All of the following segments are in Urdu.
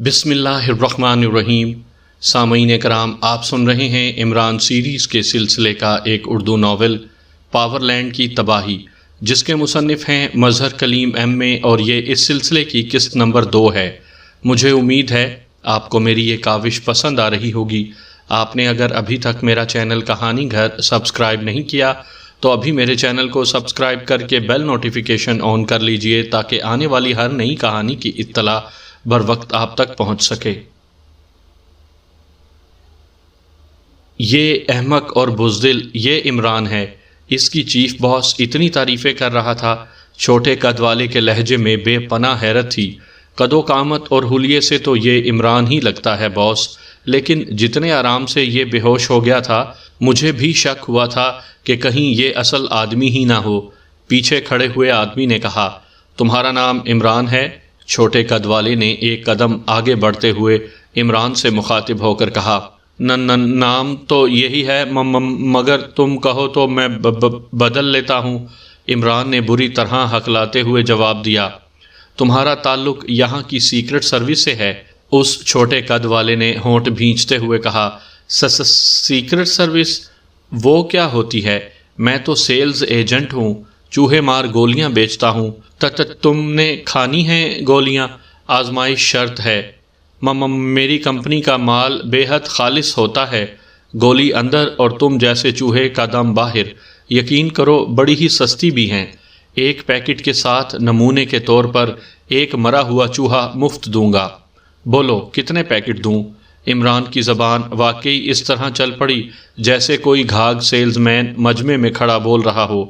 بسم اللہ الرحمن الرحیم۔ سامعین کرام، آپ سن رہے ہیں عمران سیریز کے سلسلے کا ایک اردو ناول پاور لینڈ کی تباہی، جس کے مصنف ہیں مظہر کلیم ایم اے، اور یہ اس سلسلے کی قسط نمبر 2 ہے۔ مجھے امید ہے آپ کو میری یہ کاوش پسند آ رہی ہوگی۔ آپ نے اگر ابھی تک میرا چینل کہانی گھر سبسکرائب نہیں کیا تو ابھی میرے چینل کو سبسکرائب کر کے بیل نوٹیفیکیشن آن کر لیجئے تاکہ آنے والی ہر نئی کہانی کی اطلاع بر وقت آپ تک پہنچ سکے۔ یہ احمق اور بزدل یہ عمران ہے، اس کی چیف باس اتنی تعریفیں کر رہا تھا۔ چھوٹے قد والے کے لہجے میں بے پناہ حیرت تھی۔ قد و قامت اور حلیے سے تو یہ عمران ہی لگتا ہے باس، لیکن جتنے آرام سے یہ بے ہوش ہو گیا تھا، مجھے بھی شک ہوا تھا کہ کہیں یہ اصل آدمی ہی نہ ہو۔ پیچھے کھڑے ہوئے آدمی نے کہا، تمہارا نام عمران ہے؟ چھوٹے قد والے نے ایک قدم آگے بڑھتے ہوئے عمران سے مخاطب ہو کر کہا، نام تو یہی ہے، مگر تم کہو تو میں بدل لیتا ہوں۔ عمران نے بری طرح ہکلاتے ہوئے جواب دیا، تمہارا تعلق یہاں کی سیکرٹ سروس سے ہے؟ اس چھوٹے قد والے نے ہونٹ بھینچتے ہوئے کہا، سیکرٹ سروس؟ وہ کیا ہوتی ہے؟ میں تو سیلز ایجنٹ ہوں، چوہے مار گولیاں بیچتا ہوں۔ تم نے کھانی ہیں گولیاں؟ آزمائش شرط ہے۔ میری کمپنی کا مال بے حد خالص ہوتا ہے، گولی اندر اور تم جیسے چوہے کا دم باہر۔ یقین کرو بڑی ہی سستی بھی ہیں، ایک پیکٹ کے ساتھ نمونے کے طور پر ایک مرا ہوا چوہا مفت دوں گا۔ بولو کتنے پیکٹ دوں؟ عمران کی زبان واقعی اس طرح چل پڑی جیسے کوئی گھاگ سیلز مین مجمع میں کھڑا بول رہا ہو۔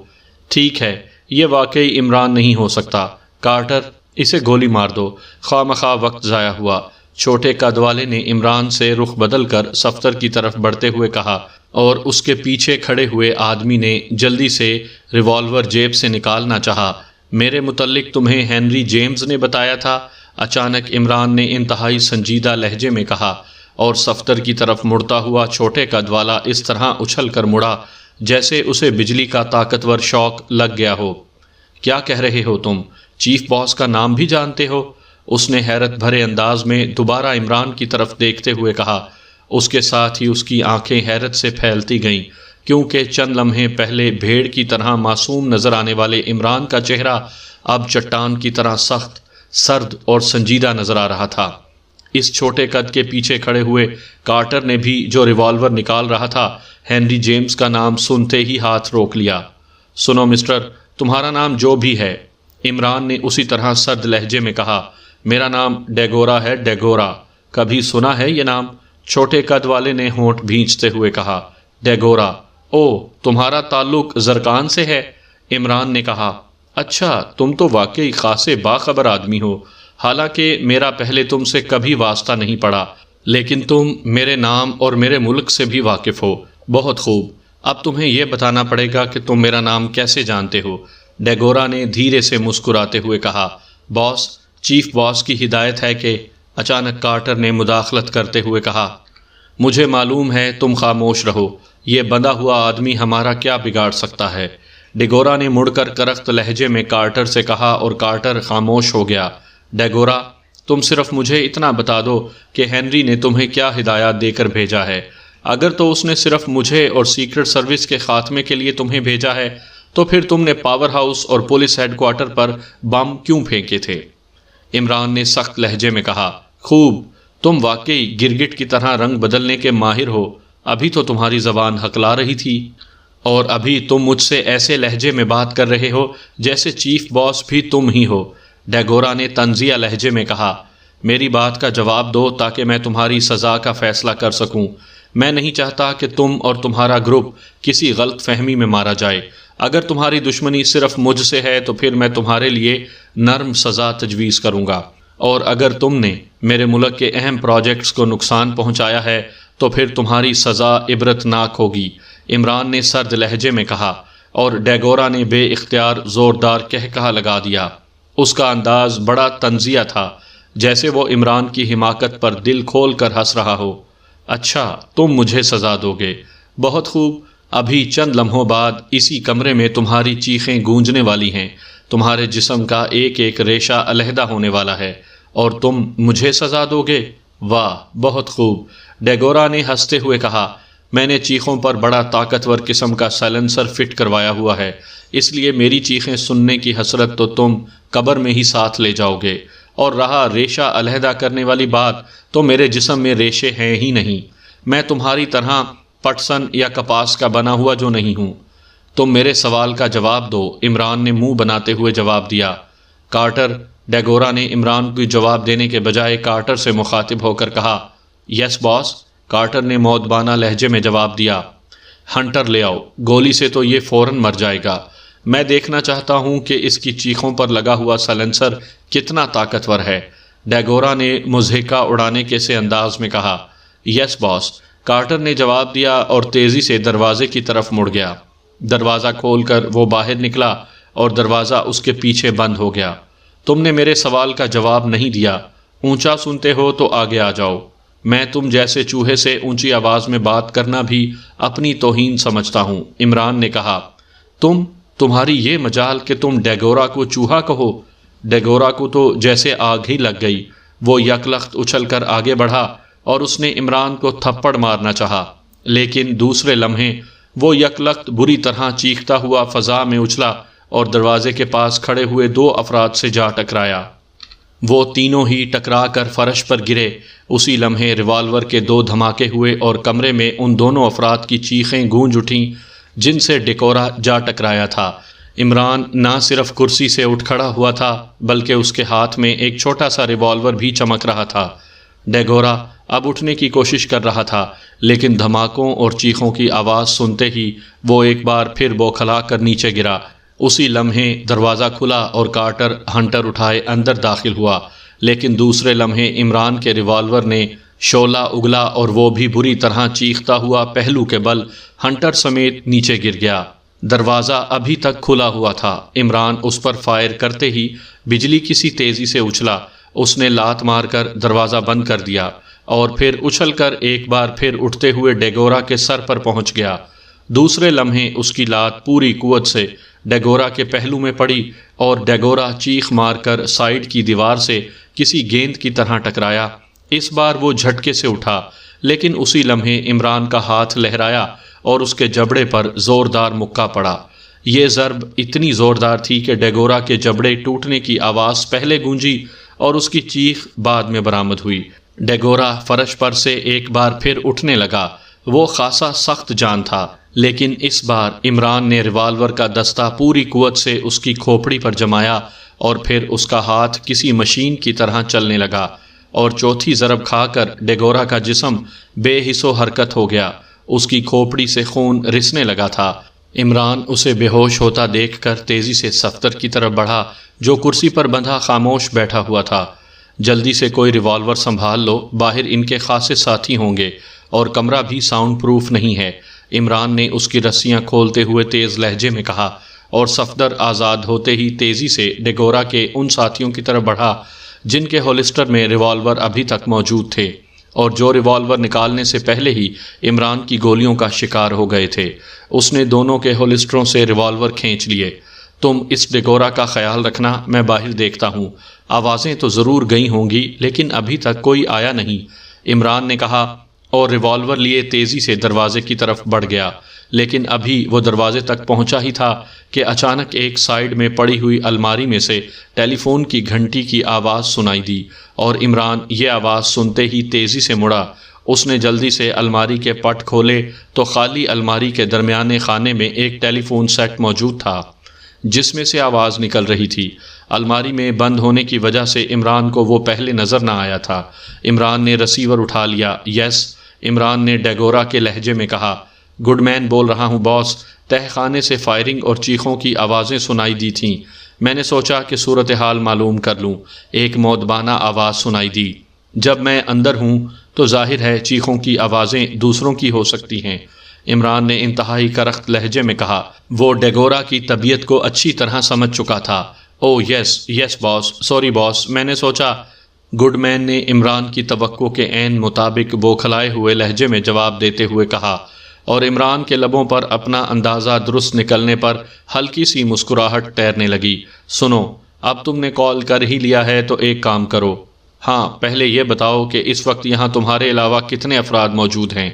ٹھیک ہے، یہ واقعی عمران نہیں ہو سکتا۔ کارٹر، اسے گولی مار دو، خواہ مخواہ وقت ضائع ہوا۔ چھوٹے قد والے نے عمران سے رخ بدل کر صفتر کی طرف بڑھتے ہوئے کہا، اور اس کے پیچھے کھڑے ہوئے آدمی نے جلدی سے ریوالور جیب سے نکالنا چاہا۔ میرے متعلق تمہیں ہنری جیمز نے بتایا تھا؟ اچانک عمران نے انتہائی سنجیدہ لہجے میں کہا، اور صفتر کی طرف مڑتا ہوا چھوٹے قد والا اس طرح اچھل کر مڑا جیسے اسے بجلی کا طاقتور شوق لگ گیا ہو۔ کیا کہہ رہے ہو تم؟ چیف باس کا نام بھی جانتے ہو؟ اس نے حیرت بھرے انداز میں دوبارہ عمران کی طرف دیکھتے ہوئے کہا۔ اس کے ساتھ ہی اس کی آنکھیں حیرت سے پھیلتی گئیں، کیونکہ چند لمحے پہلے بھیڑ کی طرح معصوم نظر آنے والے عمران کا چہرہ اب چٹان کی طرح سخت، سرد اور سنجیدہ نظر آ رہا تھا۔ اس چھوٹے قد کے پیچھے کھڑے ہوئے کارٹر نے بھی جو ریوالور نکال رہا تھا، ہنری جیمز کا نام سنتے ہی ہاتھ روک لیا۔ سنو مسٹر، تمہارا نام جو بھی ہے، عمران نے اسی طرح سرد لہجے میں کہا، میرا نام ڈیگورا ہے، ڈیگورا۔ کبھی سنا ہے یہ نام؟ چھوٹے قد والے نے ہونٹ بھینچتے ہوئے کہا، ڈیگورا؟ او، تمہارا تعلق زرکان سے ہے؟ عمران نے کہا، اچھا، تم تو واقعی خاصے باخبر آدمی ہو۔ حالانکہ میرا پہلے تم سے کبھی واسطہ نہیں پڑا، لیکن تم میرے نام اور میرے ملک سے بھی واقف ہو۔ بہت خوب، اب تمہیں یہ بتانا پڑے گا کہ تم میرا نام کیسے جانتے ہو۔ ڈیگورا نے دھیرے سے مسکراتے ہوئے کہا، باس، چیف باس کی ہدایت ہے کہ… اچانک کارٹر نے مداخلت کرتے ہوئے کہا، مجھے معلوم ہے، تم خاموش رہو، یہ بندھا ہوا آدمی ہمارا کیا بگاڑ سکتا ہے۔ ڈیگورا نے مڑ کر کرخت لہجے میں کارٹر سے کہا، اور کارٹر خاموش ہو گیا۔ ڈیگورا، تم صرف مجھے اتنا بتا دو کہ ہنری نے تمہیں کیا ہدایات دے کر بھیجا ہے۔ اگر تو اس نے صرف مجھے اور سیکرٹ سروس کے خاتمے کے لیے تمہیں بھیجا ہے، تو پھر تم نے پاور ہاؤس اور پولیس ہیڈ کوارٹر پر بم کیوں پھینکے تھے؟ عمران نے سخت لہجے میں کہا، خوب، تم واقعی گرگٹ کی طرح رنگ بدلنے کے ماہر ہو۔ ابھی تو تمہاری زبان ہکلا رہی تھی، اور ابھی تم مجھ سے ایسے لہجے میں بات کر رہے ہو جیسے چیف باس بھی تم ہی ہو۔ ڈیگورا نے طنزیہ لہجے میں کہا، میری بات کا جواب دو تاکہ میں تمہاری سزا کا فیصلہ کر سکوں۔ میں نہیں چاہتا کہ تم اور تمہارا گروپ کسی غلط فہمی میں مارا جائے۔ اگر تمہاری دشمنی صرف مجھ سے ہے تو پھر میں تمہارے لیے نرم سزا تجویز کروں گا، اور اگر تم نے میرے ملک کے اہم پروجیکٹس کو نقصان پہنچایا ہے تو پھر تمہاری سزا عبرت ناک ہوگی۔ عمران نے سرد لہجے میں کہا، اور ڈیگورا نے بے اختیار زوردار قہقہہ لگا دیا۔ اس کا انداز بڑا طنزیہ تھا، جیسے وہ عمران کی حماقت پر دل کھول کر ہنس رہا ہو۔ اچھا، تم مجھے سزا دو گے؟ بہت خوب، ابھی چند لمحوں بعد اسی کمرے میں تمہاری چیخیں گونجنے والی ہیں، تمہارے جسم کا ایک ایک ریشہ علیحدہ ہونے والا ہے، اور تم مجھے سزا دو گے؟ واہ، بہت خوب، ڈیگورا نے ہنستے ہوئے کہا، میں نے چیخوں پر بڑا طاقتور قسم کا سائلنسر فٹ کروایا ہوا ہے، اس لیے میری چیخیں سننے کی حسرت تو تم قبر میں ہی ساتھ لے جاؤ گے، اور رہا ریشہ علیحدہ کرنے والی بات، تو میرے جسم میں ریشے ہیں ہی نہیں، میں تمہاری طرح پٹسن یا کپاس کا بنا ہوا جو نہیں ہوں۔ تم میرے سوال کا جواب دو، عمران نے منہ بناتے ہوئے جواب دیا۔ کارٹر، ڈیگورا نے عمران کو جواب دینے کے بجائے کارٹر سے مخاطب ہو کر کہا۔ یس باس، کارٹر نے مودبانہ لہجے میں جواب دیا۔ ہنٹر لے آؤ، گولی سے تو یہ فوراً مر جائے گا، میں دیکھنا چاہتا ہوں کہ اس کی چیخوں پر لگا ہوا سائلنسر کتنا طاقتور ہے، ڈیگورا نے مضحکہ اڑانے کے سے انداز میں کہا۔ یس باس، کارٹر نے جواب دیا اور تیزی سے دروازے کی طرف مڑ گیا۔ دروازہ کھول کر وہ باہر نکلا اور دروازہ اس کے پیچھے بند ہو گیا۔ تم نے میرے سوال کا جواب نہیں دیا، اونچا سنتے ہو تو آگے آ جاؤ، میں تم جیسے چوہے سے اونچی آواز میں بات کرنا بھی اپنی توہین سمجھتا ہوں، عمران نے کہا۔ تمہاری یہ مجال کہ تم ڈیگورا کو چوہا کہو؟ ڈیگورا کو تو جیسے آگ ہی لگ گئی، وہ یکلخت اچھل کر آگے بڑھا اور اس نے عمران کو تھپڑ مارنا چاہا، لیکن دوسرے لمحے وہ یکلخت بری طرح چیختا ہوا فضا میں اچھلا اور دروازے کے پاس کھڑے ہوئے دو افراد سے جا ٹکرایا۔ وہ تینوں ہی ٹکرا کر فرش پر گرے۔ اسی لمحے ریوالور کے دو دھماکے ہوئے اور کمرے میں ان دونوں افراد کی چیخیں گونج اٹھیں جن سے ڈیگورا جا ٹکرایا تھا۔ عمران نہ صرف کرسی سے اٹھ کھڑا ہوا تھا بلکہ اس کے ہاتھ میں ایک چھوٹا سا ریوالور بھی چمک رہا تھا۔ ڈیگورا اب اٹھنے کی کوشش کر رہا تھا، لیکن دھماکوں اور چیخوں کی آواز سنتے ہی وہ ایک بار پھر بوکھلا کر نیچے گرا۔ اسی لمحے دروازہ کھلا اور کارٹر ہنٹر اٹھائے اندر داخل ہوا، لیکن دوسرے لمحے عمران کے ریوالور نے شعلہ اگلا اور وہ بھی بری طرح چیختا ہوا پہلو کے بل ہنٹر سمیت نیچے گر گیا۔ دروازہ ابھی تک کھلا ہوا تھا۔ عمران اس پر فائر کرتے ہی بجلی کسی تیزی سے اچھلا، اس نے لات مار کر دروازہ بند کر دیا اور پھر اچھل کر ایک بار پھر اٹھتے ہوئے ڈیگورا کے سر پر پہنچ گیا۔ دوسرے لمحے اس کی لات پوری قوت سے ڈیگورا کے پہلو میں پڑی اور ڈیگورا چیخ مار کر سائیڈ کی دیوار سے کسی گیند کی طرح ٹکرایا۔ اس بار وہ جھٹکے سے اٹھا، لیکن اسی لمحے عمران کا ہاتھ لہرایا اور اس کے جبڑے پر زوردار مکہ پڑا۔ یہ ضرب اتنی زوردار تھی کہ ڈیگورا کے جبڑے ٹوٹنے کی آواز پہلے گونجی اور اس کی چیخ بعد میں برآمد ہوئی۔ ڈیگورا فرش پر سے ایک بار پھر اٹھنے لگا۔ وہ خاصا سخت جان تھا، لیکن اس بار عمران نے ریوالور کا دستہ پوری قوت سے اس کی کھوپڑی پر جمایا اور پھر اس کا ہاتھ کسی مشین کی طرح چلنے لگا اور چوتھی ضرب کھا کر ڈیگورا کا جسم بے حس و حرکت ہو گیا۔ اس کی کھوپڑی سے خون رسنے لگا تھا۔ عمران اسے بے ہوش ہوتا دیکھ کر تیزی سے صفدر کی طرف بڑھا جو کرسی پر بندھا خاموش بیٹھا ہوا تھا۔ جلدی سے کوئی ریوالور سنبھال لو، باہر ان کے خاصے ساتھی ہوں گے اور کمرہ بھی ساؤنڈ پروف نہیں ہے، عمران نے اس کی رسیاں کھولتے ہوئے تیز لہجے میں کہا، اور صفدر آزاد ہوتے ہی تیزی سے ڈیگورا کے ان ساتھیوں کی طرف بڑھا جن کے ہولسٹر میں ریوالور ابھی تک موجود تھے اور جو ریوالور نکالنے سے پہلے ہی عمران کی گولیوں کا شکار ہو گئے تھے۔ اس نے دونوں کے ہولسٹروں سے ریوالور کھینچ لیے۔ تم اس ڈیگورا کا خیال رکھنا، میں باہر دیکھتا ہوں۔ آوازیں تو ضرور گئی ہوں گی لیکن ابھی تک کوئی آیا نہیں، عمران نے کہا اور ریوالور لیے تیزی سے دروازے کی طرف بڑھ گیا۔ لیکن ابھی وہ دروازے تک پہنچا ہی تھا کہ اچانک ایک سائیڈ میں پڑی ہوئی الماری میں سے ٹیلی فون کی گھنٹی کی آواز سنائی دی اور عمران یہ آواز سنتے ہی تیزی سے مڑا۔ اس نے جلدی سے الماری کے پٹ کھولے تو خالی الماری کے درمیانے خانے میں ایک ٹیلی فون سیٹ موجود تھا جس میں سے آواز نکل رہی تھی۔ الماری میں بند ہونے کی وجہ سے عمران کو وہ پہلے نظر نہ آیا تھا۔ عمران نے ریسیور اٹھا لیا۔ یس، عمران نے ڈیگورا کے لہجے میں کہا۔ گڈ مین بول رہا ہوں باس، تہ خانے سے فائرنگ اور چیخوں کی آوازیں سنائی دی تھیں، میں نے سوچا کہ صورتحال معلوم کر لوں۔ ایک مودبانہ آواز سنائی دی۔ جب میں اندر ہوں تو ظاہر ہے چیخوں کی آوازیں دوسروں کی ہو سکتی ہیں، عمران نے انتہائی کرخت لہجے میں کہا۔ وہ ڈیگورا کی طبیعت کو اچھی طرح سمجھ چکا تھا۔ او یس باس، سوری باس، میں نے سوچا۔ گڈ مین نے عمران کی توقع کے عین مطابق بوکھلائے ہوئے لہجے میں جواب دیتے ہوئے کہا، اور عمران کے لبوں پر اپنا اندازہ درست نکلنے پر ہلکی سی مسکراہٹ تیرنے لگی۔ سنو، اب تم نے کال کر ہی لیا ہے تو ایک کام کرو، ہاں پہلے یہ بتاؤ کہ اس وقت یہاں تمہارے علاوہ کتنے افراد موجود ہیں؟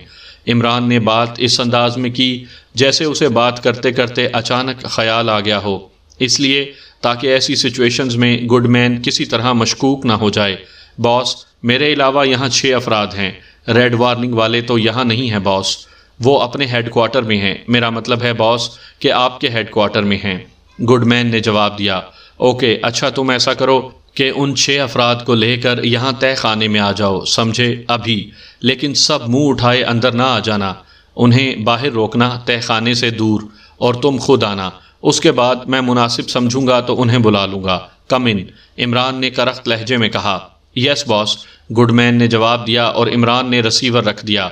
عمران نے بات اس انداز میں کی جیسے اسے بات کرتے کرتے اچانک خیال آ گیا ہو، اس لیے تاکہ ایسی سچویشنز میں گڈ مین کسی طرح مشکوک نہ ہو جائے۔ باس، میرے علاوہ یہاں 6 افراد ہیں۔ ریڈ وارننگ والے تو یہاں نہیں ہیں باس، وہ اپنے ہیڈ کوارٹر میں ہیں۔ میرا مطلب ہے باس کہ آپ کے ہیڈ کوارٹر میں ہیں۔ گڈ مین نے جواب دیا، اوکے، اچھا تم ایسا کرو کہ ان 6 افراد کو لے کر یہاں تہہ خانے میں آ جاؤ، سمجھے؟ ابھی، لیکن سب منہ اٹھائے اندر نہ آ جانا، انہیں باہر روکنا تہہ خانے سے دور، اور تم خود آنا۔ اس کے بعد میں مناسب سمجھوں گا تو انہیں بلا لوں گا۔ کم ان، عمران نے کرخت لہجے میں کہا۔ یس باس، گڈ مین نے جواب دیا اور عمران نے ریسیور رکھ دیا۔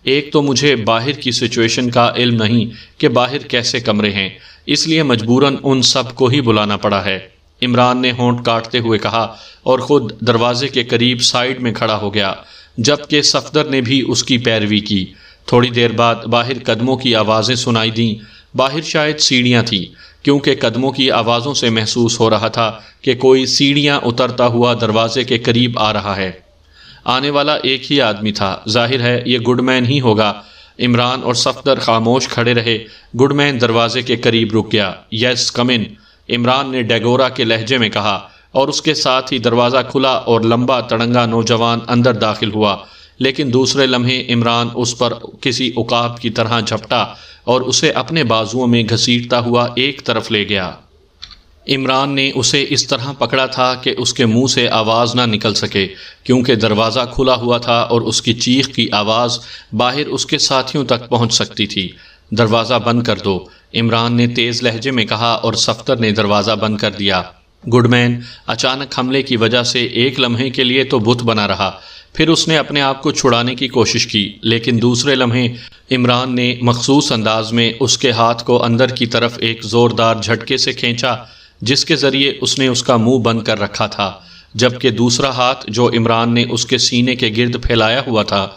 ایک تو مجھے باہر کی سچویشن کا علم نہیں کہ باہر کیسے کمرے ہیں، اس لیے مجبوراً ان سب کو ہی بلانا پڑا ہے، عمران نے ہونٹ کاٹتے ہوئے کہا، اور خود دروازے کے قریب سائیڈ میں کھڑا ہو گیا، جبکہ صفدر نے بھی اس کی پیروی کی۔ تھوڑی دیر بعد باہر قدموں کی آوازیں سنائی دیں۔ باہر شاید سیڑھیاں تھیں، کیونکہ قدموں کی آوازوں سے محسوس ہو رہا تھا کہ کوئی سیڑھیاں اترتا ہوا دروازے کے قریب آ رہا ہے۔ آنے والا ایک ہی آدمی تھا، ظاہر ہے یہ گڈ مین ہی ہوگا۔ عمران اور صفدر خاموش کھڑے رہے۔ گڈ مین دروازے کے قریب رک گیا۔ یس، کم ان، عمران نے ڈیگورا کے لہجے میں کہا، اور اس کے ساتھ ہی دروازہ کھلا اور لمبا تڑنگا نوجوان اندر داخل ہوا، لیکن دوسرے لمحے عمران اس پر کسی عقاب کی طرح جھپٹا اور اسے اپنے بازوؤں میں گھسیٹتا ہوا ایک طرف لے گیا۔ عمران نے اسے اس طرح پکڑا تھا کہ اس کے منہ سے آواز نہ نکل سکے، کیونکہ دروازہ کھلا ہوا تھا اور اس کی چیخ کی آواز باہر اس کے ساتھیوں تک پہنچ سکتی تھی۔ دروازہ بند کر دو، عمران نے تیز لہجے میں کہا، اور صفدر نے دروازہ بند کر دیا۔ گڈ مین اچانک حملے کی وجہ سے ایک لمحے کے لیے تو بت بنا رہا، پھر اس نے اپنے آپ کو چھڑانے کی کوشش کی، لیکن دوسرے لمحے عمران نے مخصوص انداز میں اس کے ہاتھ کو اندر کی طرف ایک زوردار جھٹکے سے کھینچا، جس کے ذریعے اس نے اس کا منہ بند کر رکھا تھا، جبکہ دوسرا ہاتھ جو عمران نے اس کے سینے کے گرد پھیلایا ہوا تھا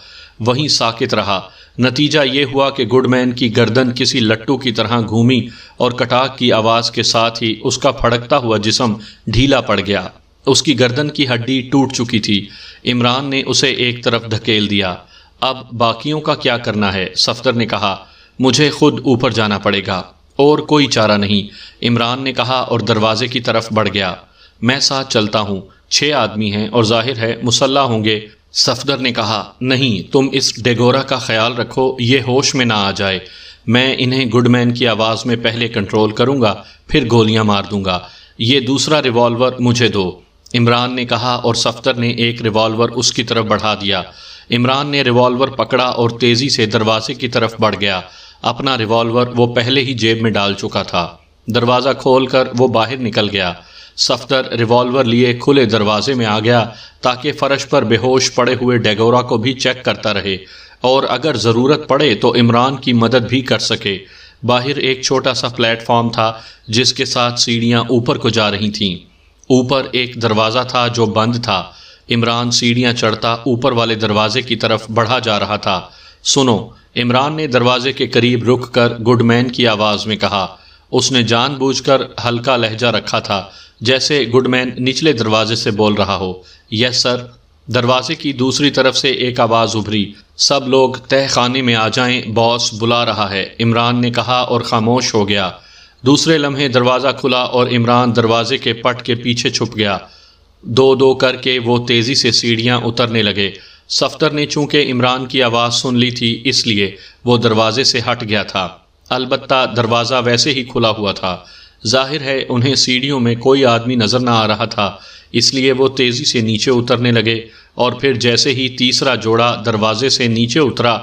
وہیں ساکت رہا۔ نتیجہ یہ ہوا کہ گڈ مین کی گردن کسی لٹو کی طرح گھومی اور کٹاک کی آواز کے ساتھ ہی اس کا پھڑکتا ہوا جسم ڈھیلا پڑ گیا۔ اس کی گردن کی ہڈی ٹوٹ چکی تھی۔ عمران نے اسے ایک طرف دھکیل دیا۔ اب باقیوں کا کیا کرنا ہے؟ صفدر نے کہا، مجھے خود اوپر جانا پڑے گا، اور کوئی چارہ نہیں، عمران نے کہا اور دروازے کی طرف بڑھ گیا۔ میں ساتھ چلتا ہوں، 6 آدمی ہیں اور ظاہر ہے مسلح ہوں گے۔ صفدر نے کہا، نہیں، تم اس ڈیگورا کا خیال رکھو یہ ہوش میں نہ آ جائے، میں انہیں گڈ مین کی آواز میں پہلے کنٹرول کروں گا، پھر گولیاں مار دوں گا۔ یہ دوسرا ریوالور مجھے دو، عمران نے کہا، اور صفدر نے ایک ریوالور اس کی طرف بڑھا دیا۔ عمران نے ریوالور پکڑا اور تیزی سے دروازے کی طرف بڑھ گیا۔ اپنا ریوالور وہ پہلے ہی جیب میں ڈال چکا تھا۔ دروازہ کھول کر وہ باہر نکل گیا۔ صفدر ریوالور لیے کھلے دروازے میں آ گیا تاکہ فرش پر بے ہوش پڑے ہوئے ڈیگورا کو بھی چیک کرتا رہے، اور اگر ضرورت پڑے تو عمران کی مدد بھی کر سکے۔ باہر ایک چھوٹا سا پلیٹ فارم تھا جس کے ساتھ سیڑھیاں اوپر کو جا رہی تھیں۔ اوپر ایک دروازہ تھا جو بند تھا۔ عمران سیڑھیاں چڑھتا اوپر والے دروازے کی طرف بڑھا جا رہا تھا۔ سنو، عمران نے دروازے کے قریب رک کر گڈ مین کی آواز میں کہا۔ اس نے جان بوجھ کر ہلکا لہجہ رکھا تھا، جیسے گڈ مین نچلے دروازے سے بول رہا ہو۔ یس سر۔ دروازے کی دوسری طرف سے ایک آواز ابھری، سب لوگ تہہ خانے میں آ جائیں، باس بلا رہا ہے، عمران نے کہا اور خاموش ہو گیا۔ دوسرے لمحے دروازہ کھلا اور عمران دروازے کے پٹ کے پیچھے چھپ گیا۔ دو دو کر کے وہ تیزی سے سیڑھیاں اترنے لگے۔ صفدر نے چونکہ عمران کی آواز سن لی تھی اس لیے وہ دروازے سے ہٹ گیا تھا، البتہ دروازہ ویسے ہی کھلا ہوا تھا۔ ظاہر ہے انہیں سیڑھیوں میں کوئی آدمی نظر نہ آ رہا تھا، اس لیے وہ تیزی سے نیچے اترنے لگے، اور پھر جیسے ہی تیسرا جوڑا دروازے سے نیچے اترا،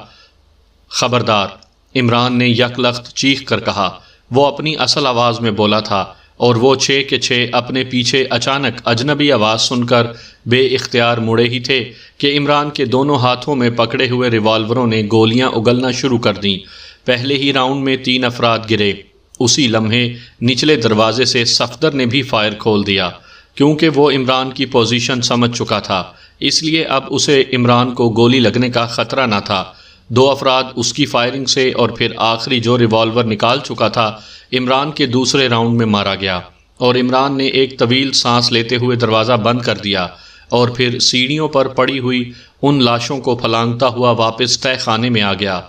خبردار، عمران نے یک لخت چیخ کر کہا۔ وہ اپنی اصل آواز میں بولا تھا، اور وہ 6 کے 6 اپنے پیچھے اچانک اجنبی آواز سن کر بے اختیار مڑے ہی تھے کہ عمران کے دونوں ہاتھوں میں پکڑے ہوئے ریوالوروں نے گولیاں اگلنا شروع کر دیں۔ پہلے ہی راؤنڈ میں 3 افراد گرے۔ اسی لمحے نچلے دروازے سے صفدر نے بھی فائر کھول دیا۔ کیونکہ وہ عمران کی پوزیشن سمجھ چکا تھا، اس لیے اب اسے عمران کو گولی لگنے کا خطرہ نہ تھا۔ 2 افراد اس کی فائرنگ سے اور پھر آخری جو ریوالور نکال چکا تھا عمران کے دوسرے راؤنڈ میں مارا گیا، اور عمران نے ایک طویل سانس لیتے ہوئے دروازہ بند کر دیا اور پھر سیڑھیوں پر پڑی ہوئی ان لاشوں کو پھلانگتا ہوا واپس تہہ خانے میں آ گیا۔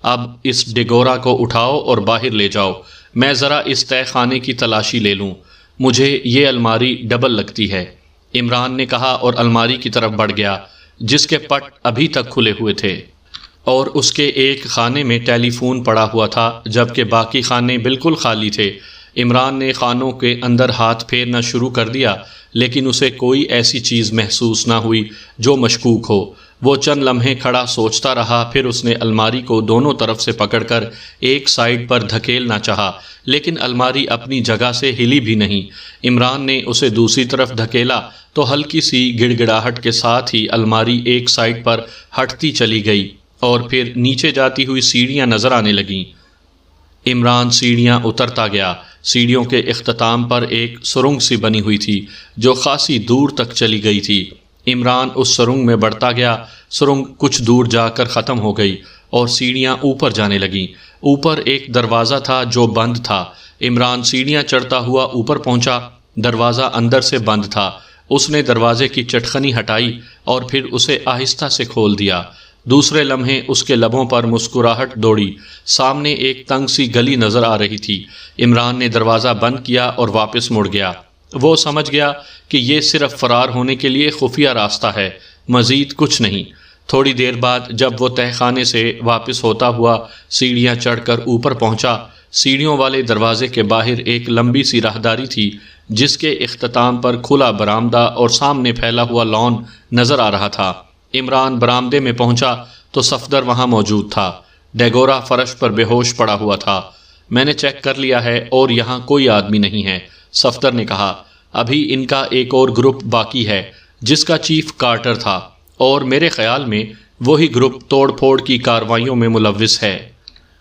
اب اس ڈیگورا کو اٹھاؤ اور باہر لے جاؤ، میں ذرا اس تہہ خانے کی تلاشی لے لوں، مجھے یہ الماری ڈبل لگتی ہے، عمران نے کہا اور الماری کی طرف بڑھ گیا جس کے پٹ ابھی تک کھلے ہوئے تھے اور اس کے ایک خانے میں ٹیلی فون پڑا ہوا تھا جبکہ باقی خانے بالکل خالی تھے۔ عمران نے خانوں کے اندر ہاتھ پھیرنا شروع کر دیا لیکن اسے کوئی ایسی چیز محسوس نہ ہوئی جو مشکوک ہو۔ وہ چند لمحے کھڑا سوچتا رہا، پھر اس نے الماری کو دونوں طرف سے پکڑ کر ایک سائیڈ پر دھکیلنا چاہا لیکن الماری اپنی جگہ سے ہلی بھی نہیں۔ عمران نے اسے دوسری طرف دھکیلا تو ہلکی سی گڑ گڑاہٹ کے ساتھ ہی الماری ایک سائیڈ پر ہٹتی چلی گئی اور پھر نیچے جاتی ہوئی سیڑھیاں نظر آنے لگیں۔ عمران سیڑھیاں اترتا گیا۔ سیڑھیوں کے اختتام پر ایک سرنگ سی بنی ہوئی تھی جو خاصی دور تک چلی گئی تھی۔ عمران اس سرنگ میں بڑھتا گیا، سرنگ کچھ دور جا کر ختم ہو گئی اور سیڑھیاں اوپر جانے لگیں۔ اوپر ایک دروازہ تھا جو بند تھا۔ عمران سیڑھیاں چڑھتا ہوا اوپر پہنچا، دروازہ اندر سے بند تھا۔ اس نے دروازے کی چٹخنی ہٹائی اور پھر اسے آہستہ سے کھول دیا۔ دوسرے لمحے اس کے لبوں پر مسکراہٹ دوڑی۔ سامنے ایک تنگ سی گلی نظر آ رہی تھی۔ عمران نے دروازہ بند کیا اور واپس مڑ گیا۔ وہ سمجھ گیا کہ یہ صرف فرار ہونے کے لیے خفیہ راستہ ہے، مزید کچھ نہیں۔ تھوڑی دیر بعد جب وہ تہہ خانے سے واپس ہوتا ہوا سیڑھیاں چڑھ کر اوپر پہنچا، سیڑھیوں والے دروازے کے باہر ایک لمبی سی راہداری تھی جس کے اختتام پر کھلا برآمدہ اور سامنے پھیلا ہوا لان نظر آ رہا تھا۔ عمران برآمدے میں پہنچا تو صفدر وہاں موجود تھا۔ ڈیگورا فرش پر بے ہوش پڑا ہوا تھا۔ میں نے چیک کر لیا ہے اور یہاں کوئی آدمی نہیں ہے، صفدر نے کہا۔ ابھی ان کا ایک اور گروپ باقی ہے جس کا چیف کارٹر تھا اور میرے خیال میں وہی گروپ توڑ پھوڑ کی کارروائیوں میں ملوث ہے،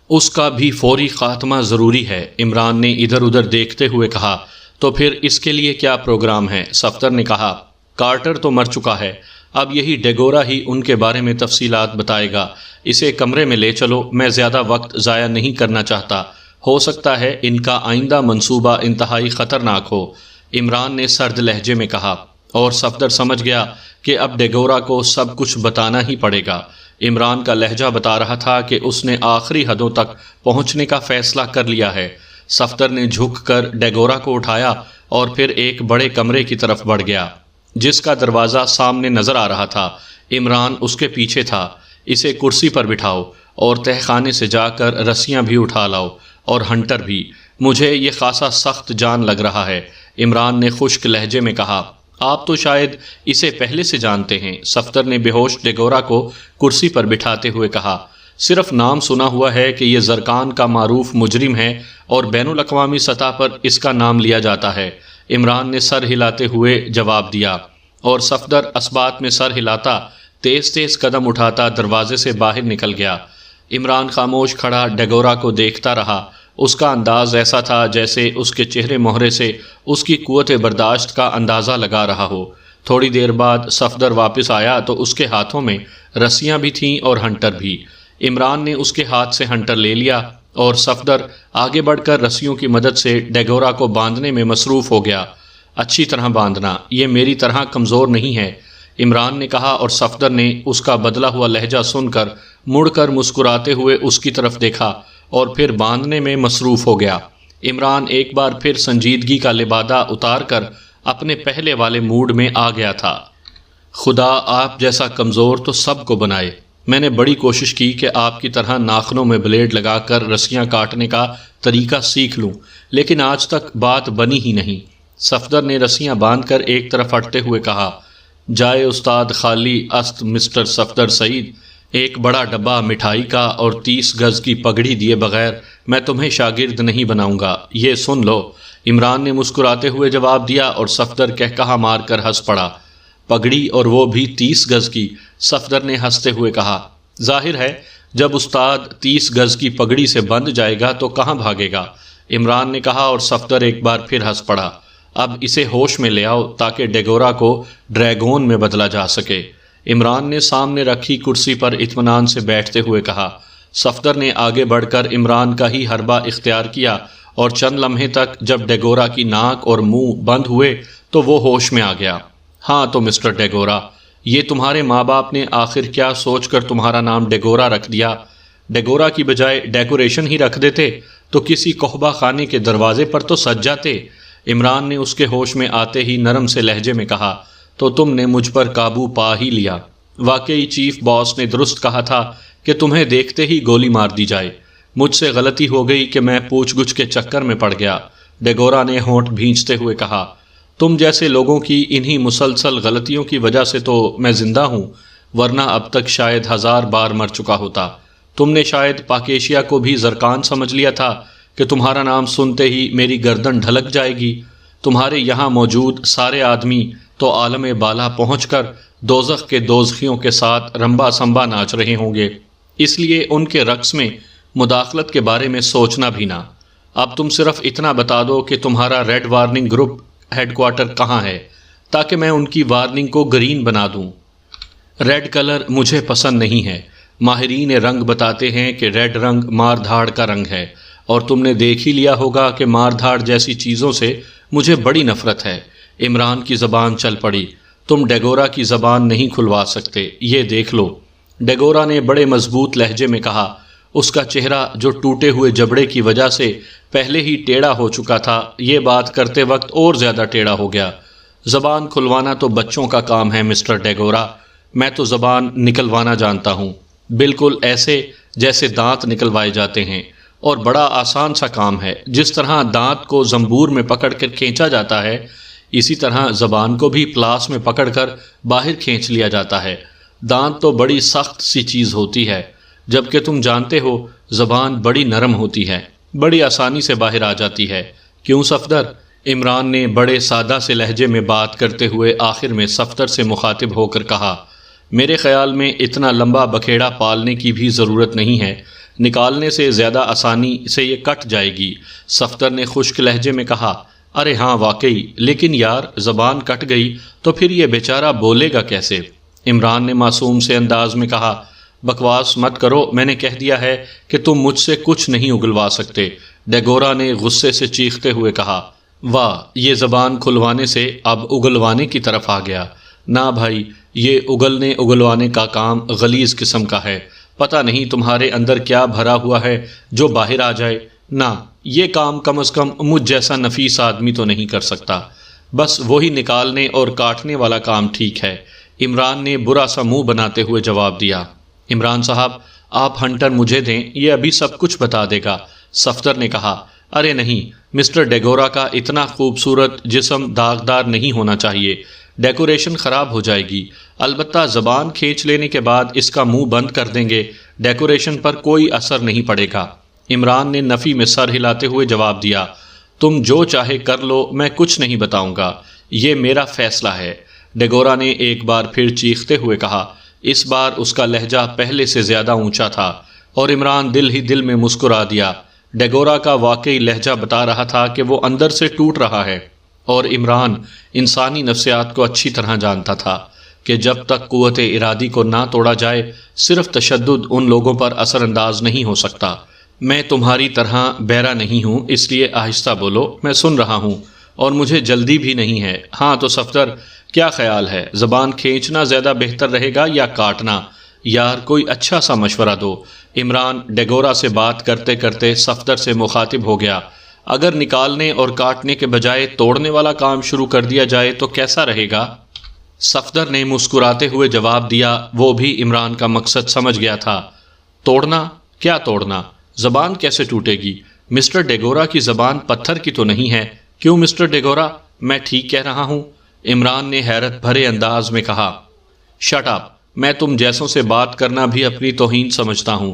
اس کا بھی فوری خاتمہ ضروری ہے۔ عمران نے ادھر ادھر دیکھتے ہوئے کہا۔ تو پھر اس کے لیے کیا پروگرام ہے؟ صفدر نے کہا۔ کارٹر تو مر چکا ہے، اب یہی ڈیگورا ہی ان کے بارے میں تفصیلات بتائے گا۔ اسے کمرے میں لے چلو، میں زیادہ وقت ضائع نہیں کرنا چاہتا، ہو سکتا ہے ان کا آئندہ منصوبہ انتہائی خطرناک ہو، عمران نے سرد لہجے میں کہا، اور صفدر سمجھ گیا کہ اب ڈیگورا کو سب کچھ بتانا ہی پڑے گا۔ عمران کا لہجہ بتا رہا تھا کہ اس نے آخری حدوں تک پہنچنے کا فیصلہ کر لیا ہے۔ صفدر نے جھک کر ڈیگورا کو اٹھایا اور پھر ایک بڑے کمرے کی طرف بڑھ گیا جس کا دروازہ سامنے نظر آ رہا تھا۔ عمران اس کے پیچھے تھا۔ اسے کرسی پر بٹھاؤ اور تہہ خانے سے جا کر رسیاں بھی اٹھا لاؤ اور ہنٹر بھی، مجھے یہ خاصا سخت جان لگ رہا ہے، عمران نے خشک لہجے میں کہا۔ آپ تو شاید اسے پہلے سے جانتے ہیں، صفدر نے بے ہوش ڈیگورا کو کرسی پر بٹھاتے ہوئے کہا۔ صرف نام سنا ہوا ہے کہ یہ زرقان کا معروف مجرم ہے اور بین الاقوامی سطح پر اس کا نام لیا جاتا ہے، عمران نے سر ہلاتے ہوئے جواب دیا، اور صفدر اسبات میں سر ہلاتا تیز تیز قدم اٹھاتا دروازے سے باہر نکل گیا۔ عمران خاموش کھڑا ڈیگورا کو دیکھتا رہا۔ اس کا انداز ایسا تھا جیسے اس کے چہرے مہرے سے اس کی قوت برداشت کا اندازہ لگا رہا ہو۔ تھوڑی دیر بعد صفدر واپس آیا تو اس کے ہاتھوں میں رسیاں بھی تھیں اور ہنٹر بھی۔ عمران نے اس کے ہاتھ سے ہنٹر لے لیا اور صفدر آگے بڑھ کر رسیوں کی مدد سے ڈیگورا کو باندھنے میں مصروف ہو گیا۔ اچھی طرح باندھنا، یہ میری طرح کمزور نہیں ہے، عمران نے کہا، اور صفدر نے اس کا بدلا ہوا لہجہ سن کر مڑ کر مسکراتے ہوئے اس کی طرف دیکھا اور پھر باندھنے میں مصروف ہو گیا۔ عمران ایک بار پھر سنجیدگی کا لبادہ اتار کر اپنے پہلے والے موڈ میں آ گیا تھا۔ خدا آپ جیسا کمزور تو سب کو بنائے۔ میں نے بڑی کوشش کی کہ آپ کی طرح ناخنوں میں بلیڈ لگا کر رسیاں کاٹنے کا طریقہ سیکھ لوں، لیکن آج تک بات بنی ہی نہیں۔ صفدر نے رسیاں باندھ کر ایک طرف ہٹتے ہوئے کہا، جائے استاد خالی است مسٹر صفدر سعید، ایک بڑا ڈبہ مٹھائی کا اور 30 گز کی پگڑی دیے بغیر میں تمہیں شاگرد نہیں بناؤں گا، یہ سن لو، عمران نے مسکراتے ہوئے جواب دیا، اور صفدر کہکہا مار کر ہنس پڑا۔ پگڑی اور وہ بھی 30 گز کی، صفدر نے ہنستے ہوئے کہا۔ ظاہر ہے جب استاد 30 گز کی پگڑی سے بند جائے گا تو کہاں بھاگے گا، عمران نے کہا، اور صفدر ایک بار پھر ہنس پڑا۔ اب اسے ہوش میں لے آؤ تاکہ ڈیگورا کو ڈریگون میں بدلا جا سکے، عمران نے سامنے رکھی کرسی پر اطمینان سے بیٹھتے ہوئے کہا۔ صفدر نے آگے بڑھ کر عمران کا ہی حربہ اختیار کیا اور چند لمحے تک جب ڈیگورا کی ناک اور منہ بند ہوئے تو وہ ہوش میں آ گیا۔ ہاں تو مسٹر ڈیگورا، یہ تمہارے ماں باپ نے آخر کیا سوچ کر تمہارا نام ڈیگورا رکھ دیا؟ ڈیگورا کی بجائے ڈیکوریشن ہی رکھ دیتے تو کسی قحبہ خانے کے دروازے پر تو سج جاتے۔ عمران نے اس کے ہوش میں آتے ہی نرم سے لہجے میں کہا، تو تم نے مجھ پر قابو پا ہی لیا۔ واقعی چیف باس نے درست کہا تھا کہ تمہیں دیکھتے ہی گولی مار دی جائے۔ مجھ سے غلطی ہو گئی کہ میں پوچھ گچھ کے چکر میں پڑ گیا، ڈیگورا نے ہونٹ بھینچتے ہوئے کہا۔ تم جیسے لوگوں کی انہی مسلسل غلطیوں کی وجہ سے تو میں زندہ ہوں، ورنہ اب تک شاید 1000 بار مر چکا ہوتا۔ تم نے شاید پاکیشیا کو بھی زرکان سمجھ لیا تھا کہ تمہارا نام سنتے ہی میری گردن ڈھلک جائے گی۔ تمہارے یہاں موجود سارے آدمی تو عالم بالا پہنچ کر دوزخ کے دوزخیوں کے ساتھ رمبا سمبا ناچ رہے ہوں گے، اس لیے ان کے رقص میں مداخلت کے بارے میں سوچنا بھی نہ۔ اب تم صرف اتنا بتا دو کہ تمہارا red warning group headquarter کہاں ہے، تاکہ میں ان کی وارننگ کو گرین بنا دوں۔ ریڈ کلر مجھے پسند نہیں ہے۔ ماہرین رنگ بتاتے ہیں کہ ریڈ رنگ مار دھاڑ کا رنگ ہے، اور تم نے دیکھ ہی لیا ہوگا کہ مار دھاڑ جیسی چیزوں سے مجھے بڑی نفرت ہے۔ عمران کی زبان چل پڑی۔ تم ڈیگورا کی زبان نہیں کھلوا سکتے، یہ دیکھ لو۔ ڈیگورا نے بڑے مضبوط لہجے میں کہا۔ اس کا چہرہ جو ٹوٹے ہوئے جبڑے کی وجہ سے پہلے ہی ٹیڑھا ہو چکا تھا، یہ بات کرتے وقت اور زیادہ ٹیڑھا ہو گیا۔ زبان کھلوانا تو بچوں کا کام ہے مسٹر ڈیگورا، میں تو زبان نکلوانا جانتا ہوں، بالکل ایسے جیسے دانت نکلوائے جاتے ہیں، اور بڑا آسان سا کام ہے۔ جس طرح دانت کو زنبور میں پکڑ کر کھینچا جاتا ہے، اسی طرح زبان کو بھی پلاس میں پکڑ کر باہر کھینچ لیا جاتا ہے۔ دانت تو بڑی سخت سی چیز ہوتی ہے، جبکہ تم جانتے ہو زبان بڑی نرم ہوتی ہے، بڑی آسانی سے باہر آ جاتی ہے۔ کیوں صفدر؟ عمران نے بڑے سادہ سے لہجے میں بات کرتے ہوئے آخر میں صفدر سے مخاطب ہو کر کہا، میرے خیال میں اتنا لمبا بکھیڑا پالنے کی بھی ضرورت نہیں ہے، نکالنے سے زیادہ آسانی سے یہ کٹ جائے گی۔ صفدر نے خشک لہجے میں کہا، ارے ہاں واقعی، لیکن یار زبان کٹ گئی تو پھر یہ بیچارہ بولے گا کیسے؟ عمران نے معصوم سے انداز میں کہا، بکواس مت کرو، میں نے کہہ دیا ہے کہ تم مجھ سے کچھ نہیں اگلوا سکتے۔ ڈیگورا نے غصے سے چیختے ہوئے کہا، واہ، یہ زبان کھلوانے سے اب اگلوانے کی طرف آ گیا۔ نہ بھائی، یہ اگلنے اگلوانے کا کام غلیظ قسم کا ہے، پتہ نہیں تمہارے اندر کیا بھرا ہوا ہے جو باہر آ جائے۔ نہ، یہ کام کم از کم مجھ جیسا نفیس آدمی تو نہیں کر سکتا، بس وہی نکالنے اور کاٹنے والا کام ٹھیک ہے۔ عمران نے برا سا منہ بناتے ہوئے جواب دیا۔ عمران صاحب، آپ ہنٹر مجھے دیں، یہ ابھی سب کچھ بتا دے گا۔ صفدر نے کہا، ارے نہیں، مسٹر ڈیگورا کا اتنا خوبصورت جسم داغدار نہیں ہونا چاہیے، ڈیکوریشن خراب ہو جائے گی۔ البتہ زبان کھینچ لینے کے بعد اس کا منہ بند کر دیں گے، ڈیکوریشن پر کوئی اثر نہیں پڑے گا۔ عمران نے نفی میں سر ہلاتے ہوئے جواب دیا، تم جو چاہے کر لو، میں کچھ نہیں بتاؤں گا، یہ میرا فیصلہ ہے۔ ڈیگورا نے ایک بار پھر چیختے ہوئے کہا۔ اس بار اس کا لہجہ پہلے سے زیادہ اونچا تھا، اور عمران دل ہی دل میں مسکرا دیا۔ ڈیگورا کا واقعی لہجہ بتا رہا تھا کہ وہ اندر سے ٹوٹ رہا ہے، اور عمران انسانی نفسیات کو اچھی طرح جانتا تھا کہ جب تک قوت ارادی کو نہ توڑا جائے، صرف تشدد ان لوگوں پر اثر انداز نہیں ہو سکتا۔ میں تمہاری طرح بہرا نہیں ہوں، اس لیے آہستہ بولو، میں سن رہا ہوں، اور مجھے جلدی بھی نہیں ہے۔ ہاں تو صفدر، کیا خیال ہے، زبان کھینچنا زیادہ بہتر رہے گا یا کاٹنا؟ یار کوئی اچھا سا مشورہ دو۔ عمران ڈیگورا سے بات کرتے کرتے صفدر سے مخاطب ہو گیا، اگر نکالنے اور کاٹنے کے بجائے توڑنے والا کام شروع کر دیا جائے تو کیسا رہے گا؟ صفدر نے مسکراتے ہوئے جواب دیا، وہ بھی عمران کا مقصد سمجھ گیا تھا۔ توڑنا؟ کیا توڑنا؟ زبان کیسے ٹوٹے گی؟ مسٹر ڈیگورا کی زبان پتھر کی تو نہیں ہے۔ کیوں مسٹر ڈیگورا، میں ٹھیک کہہ رہا ہوں؟ عمران نے حیرت بھرے انداز میں کہا۔ شٹ اپ، میں تم جیسوں سے بات کرنا بھی اپنی توہین سمجھتا ہوں۔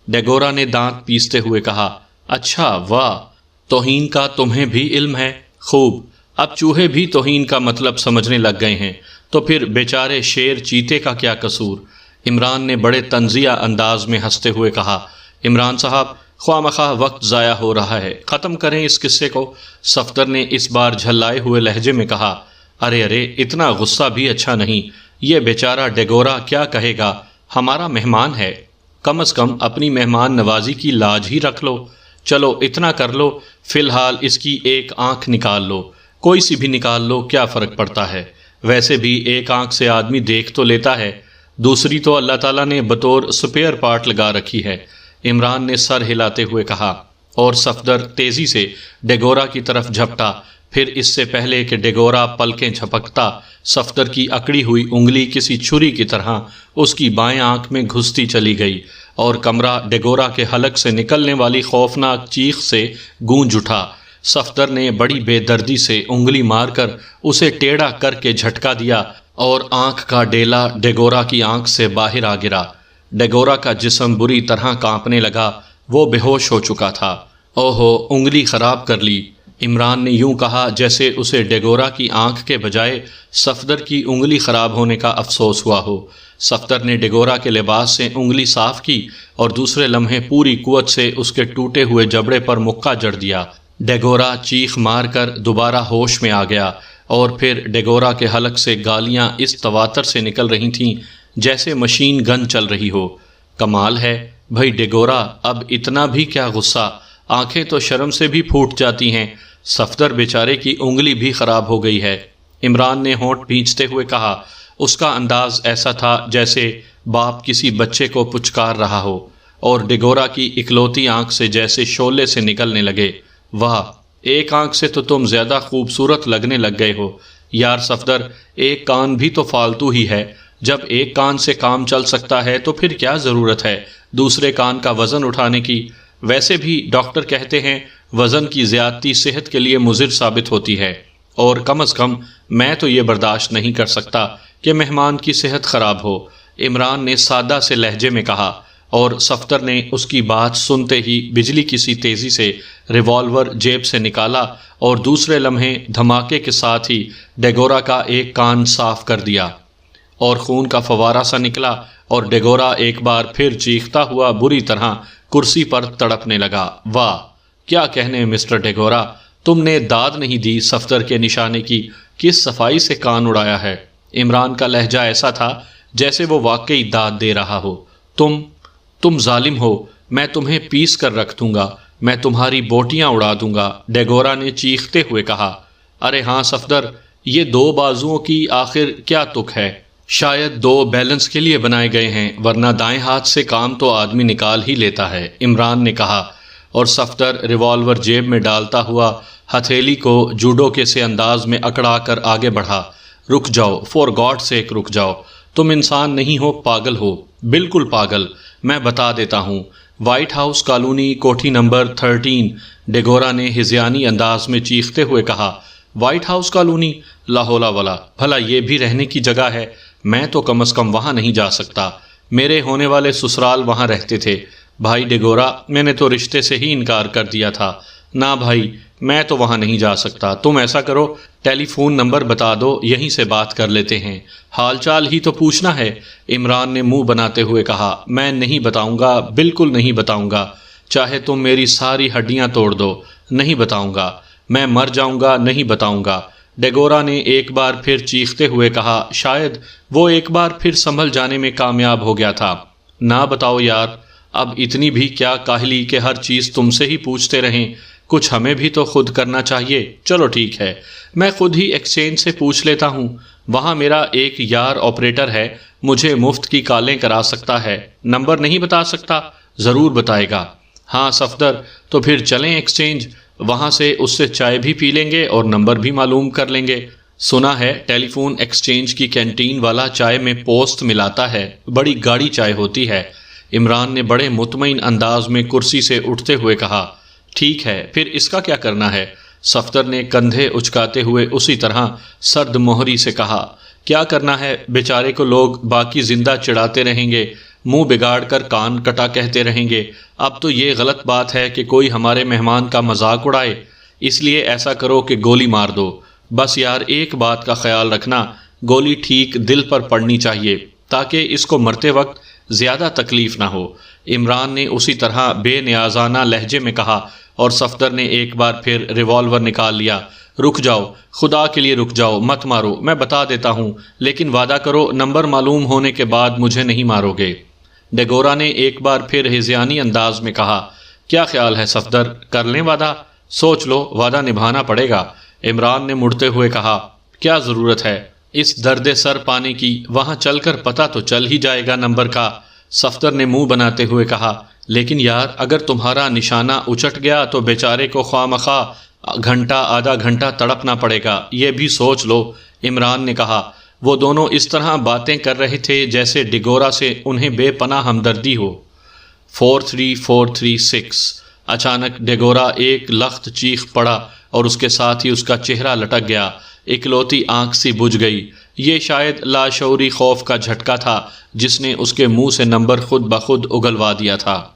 ڈیگورا نے دانت پیستے ہوئے کہا، اچھا، واہ، توہین کا تمہیں بھی علم ہے، خوب، اب چوہے بھی توہین کا مطلب سمجھنے لگ گئے ہیں، تو پھر بیچارے شیر چیتے کا کیا قصور؟ عمران نے بڑے طنزیہ انداز میں ہنستے ہوئے کہا۔ عمران صاحب، خواہ مخواہ وقت ضائع ہو رہا ہے، ختم کریں اس قصے کو۔ صفدر نے اس بار جھلائے ہوئے لہجے میں کہا، ارے ارے، اتنا غصہ بھی اچھا نہیں، یہ بیچارہ ڈیگورا کیا کہے گا، ہمارا مہمان ہے، کم از کم اپنی مہمان نوازی کی لاج ہی رکھ لو۔ چلو اتنا کر لو، فی الحال اس کی ایک آنکھ نکال لو، کوئی سی بھی نکال لو، کیا فرق پڑتا ہے؟ ویسے بھی ایک آنکھ سے آدمی دیکھ تو لیتا ہے، دوسری تو اللہ تعالیٰ نے بطور سپیئر پارٹ لگا رکھی ہے۔ عمران نے سر ہلاتے ہوئے کہا، اور صفدر تیزی سے ڈیگورا کی طرف جھپٹا۔ پھر اس سے پہلے کہ ڈیگورا پلکیں جھپکتا، صفدر کی اکڑی ہوئی انگلی کسی چھری کی طرح اس کی بائیں آنکھ میں گھستی چلی گئی اور کمرہ ڈیگورا کے حلق سے نکلنے والی خوفناک چیخ سے گونج اٹھا۔ صفدر نے بڑی بے دردی سے انگلی مار کر اسے ٹیڑھا کر کے جھٹکا دیا اور آنکھ کا ڈیلا ڈیگورا کی آنکھ سے باہر آ گرا۔ ڈیگورا کا جسم بری طرح کانپنے لگا، وہ بے ہوش ہو چکا تھا۔ اوہو، انگلی خراب کر لی، عمران نے یوں کہا جیسے اسے ڈیگورا کی آنکھ کے بجائے صفدر کی انگلی خراب ہونے کا افسوس ہوا ہو۔ صفدر نے ڈیگورا کے لباس سے انگلی صاف کی اور دوسرے لمحے پوری قوت سے اس کے ٹوٹے ہوئے جبڑے پر مکہ جڑ دیا۔ ڈیگورا چیخ مار کر دوبارہ ہوش میں آ گیا اور پھر ڈیگورا کے حلق سے گالیاں اس تواتر سے نکل رہی تھیں جیسے مشین گن چل رہی ہو۔ کمال ہے بھائی ڈیگورا، اب اتنا بھی کیا غصہ، آنکھیں تو شرم سے بھی پھوٹ جاتی ہیں، صفدر بیچارے کی انگلی بھی خراب ہو گئی ہے۔ عمران نے ہونٹ بھینچتے ہوئے کہا، اس کا انداز ایسا تھا جیسے باپ کسی بچے کو پچکار رہا ہو، اور ڈیگورا کی اکلوتی آنکھ سے جیسے شعلے سے نکلنے لگے۔ واہ، ایک آنکھ سے تو تم زیادہ خوبصورت لگنے لگ گئے ہو یار صفدر، ایک کان بھی تو فالتو ہی ہے، جب ایک کان سے کام چل سکتا ہے تو پھر کیا ضرورت ہے دوسرے کان کا وزن اٹھانے کی؟ ویسے بھی ڈاکٹر کہتے ہیں وزن کی زیادتی صحت کے لیے مضر ثابت ہوتی ہے، اور کم از کم میں تو یہ برداشت نہیں کر سکتا کہ مہمان کی صحت خراب ہو، عمران نے سادہ سے لہجے میں کہا، اور صفدر نے اس کی بات سنتے ہی بجلی کی سی تیزی سے ریوالور جیب سے نکالا اور دوسرے لمحے دھماکے کے ساتھ ہی ڈیگورا کا ایک کان صاف کر دیا اور خون کا فوارہ سا نکلا، اور ڈیگورا ایک بار پھر چیختا ہوا بری طرح کرسی پر تڑپنے لگا۔ واہ، کیا کہنے مسٹر ڈیگورا، تم نے داد نہیں دی صفدر کے نشانے کی، کس صفائی سے کان اڑایا ہے۔ عمران کا لہجہ ایسا تھا جیسے وہ واقعی داد دے رہا ہو۔ تم ظالم ہو، میں تمہیں پیس کر رکھ دوں گا، میں تمہاری بوٹیاں اڑا دوں گا، ڈیگورا نے چیختے ہوئے کہا۔ ارے ہاں صفدر، یہ دو بازوؤں کی آخر کیا تک ہے؟ شاید دو بیلنس کے لیے بنائے گئے ہیں، ورنہ دائیں ہاتھ سے کام تو آدمی نکال ہی لیتا ہے، عمران نے کہا، اور صفدر ریوالور جیب میں ڈالتا ہوا ہتھیلی کو جوڈو کے سے انداز میں اکڑا کر آگے بڑھا۔ رک جاؤ، فور گاڈ سیک رک جاؤ، تم انسان نہیں ہو، پاگل ہو، بالکل پاگل، میں بتا دیتا ہوں۔ وائٹ ہاؤس کالونی، کوٹھی نمبر 13، ڈیگورا نے ہذیانی انداز میں چیختے ہوئے کہا۔ وائٹ ہاؤس کالونی، لا حول ولا، بھلا یہ بھی رہنے کی جگہ ہے؟ میں تو کم از کم وہاں نہیں جا سکتا، میرے ہونے والے سسرال وہاں رہتے تھے۔ بھائی ڈیگورا، میں نے تو رشتے سے ہی انکار کر دیا تھا۔ نہ بھائی، میں تو وہاں نہیں جا سکتا، تم ایسا کرو، ٹیلی فون نمبر بتا دو، یہیں سے بات کر لیتے ہیں، حال چال ہی تو پوچھنا ہے، عمران نے منہ بناتے ہوئے کہا۔ میں نہیں بتاؤں گا، بالکل نہیں بتاؤں گا، چاہے تم میری ساری ہڈیاں توڑ دو، نہیں بتاؤں گا، میں مر جاؤں گا، نہیں بتاؤں گا، ڈیگورا نے ایک بار پھر چیختے ہوئے کہا۔ شاید وہ ایک بار پھر سنبھل جانے میں کامیاب ہو گیا تھا۔ نہ بتاؤ یار، اب اتنی بھی کیا کاہلی کہ ہر چیز تم سے ہی پوچھتے رہیں، کچھ ہمیں بھی تو خود کرنا چاہیے۔ چلو ٹھیک ہے، میں خود ہی ایکسچینج سے پوچھ لیتا ہوں، وہاں میرا ایک یار آپریٹر ہے، مجھے مفت کی کالیں کرا سکتا ہے۔ نمبر نہیں بتا سکتا؟ ضرور بتائے گا۔ ہاں صفدر، تو پھر چلیں ایکسچینج، وہاں سے اس سے چائے بھی پی لیں گے اور نمبر بھی معلوم کر لیں گے۔ سنا ہے ٹیلی فون ایکسچینج کی کینٹین والا چائے میں پوسٹ ملاتا ہے، بڑی گاڑی چائے ہوتی ہے۔ عمران نے بڑے مطمئن انداز میں کرسی سے اٹھتے ہوئے کہا۔ ٹھیک ہے، پھر اس کا کیا کرنا ہے؟ صفدر نے کندھے اچکاتے ہوئے اسی طرح سرد مہری سے کہا۔ کیا کرنا ہے؟ بیچارے کو لوگ باقی زندہ چڑھاتے رہیں گے، منہ بگاڑ کر کان کٹا کہتے رہیں گے۔ اب تو یہ غلط بات ہے کہ کوئی ہمارے مہمان کا مذاق اڑائے، اس لیے ایسا کرو کہ گولی مار دو۔ بس یار ایک بات کا خیال رکھنا، گولی ٹھیک دل پر پڑنی چاہیے تاکہ اس کو مرتے وقت زیادہ تکلیف نہ ہو، عمران نے اسی طرح بے نیازانہ لہجے میں کہا، اور صفدر نے ایک بار پھر ریوالور نکال لیا۔ رک جاؤ، خدا کے لیے رک جاؤ، مت مارو، میں بتا دیتا ہوں، لیکن وعدہ کرو نمبر معلوم ہونے کے بعد مجھے نہیں مارو گے۔ ڈیگورا نے ایک بار پھر ہذیانی انداز میں کہا۔ کیا خیال ہے صفدر، کر لیں وعدہ؟ سوچ لو، وعدہ نبھانا پڑے گا، عمران نے مڑتے ہوئے کہا۔ کیا ضرورت ہے؟ اس درد سر پانے کی وہاں چل کر پتہ تو چل ہی جائے گا نمبر کا۔ صفدر نے منہ بناتے ہوئے کہا، لیکن یار اگر تمہارا نشانہ اچٹ گیا تو بیچارے کو خواہ مخواہ گھنٹہ آدھا گھنٹہ تڑپنا پڑے گا، یہ بھی سوچ لو۔ عمران نے کہا۔ وہ دونوں اس طرح باتیں کر رہے تھے جیسے ڈگورا سے انہیں بے پناہ ہمدردی ہو۔ 43436 اچانک ڈگورا ایک لخت چیخ پڑا اور اس کے ساتھ ہی اس کا چہرہ لٹک گیا، اکلوتی آنکھ سی بجھ گئی۔ یہ شاید لاشعوری خوف کا جھٹکا تھا جس نے اس کے منہ سے نمبر خود بخود اگلوا دیا تھا۔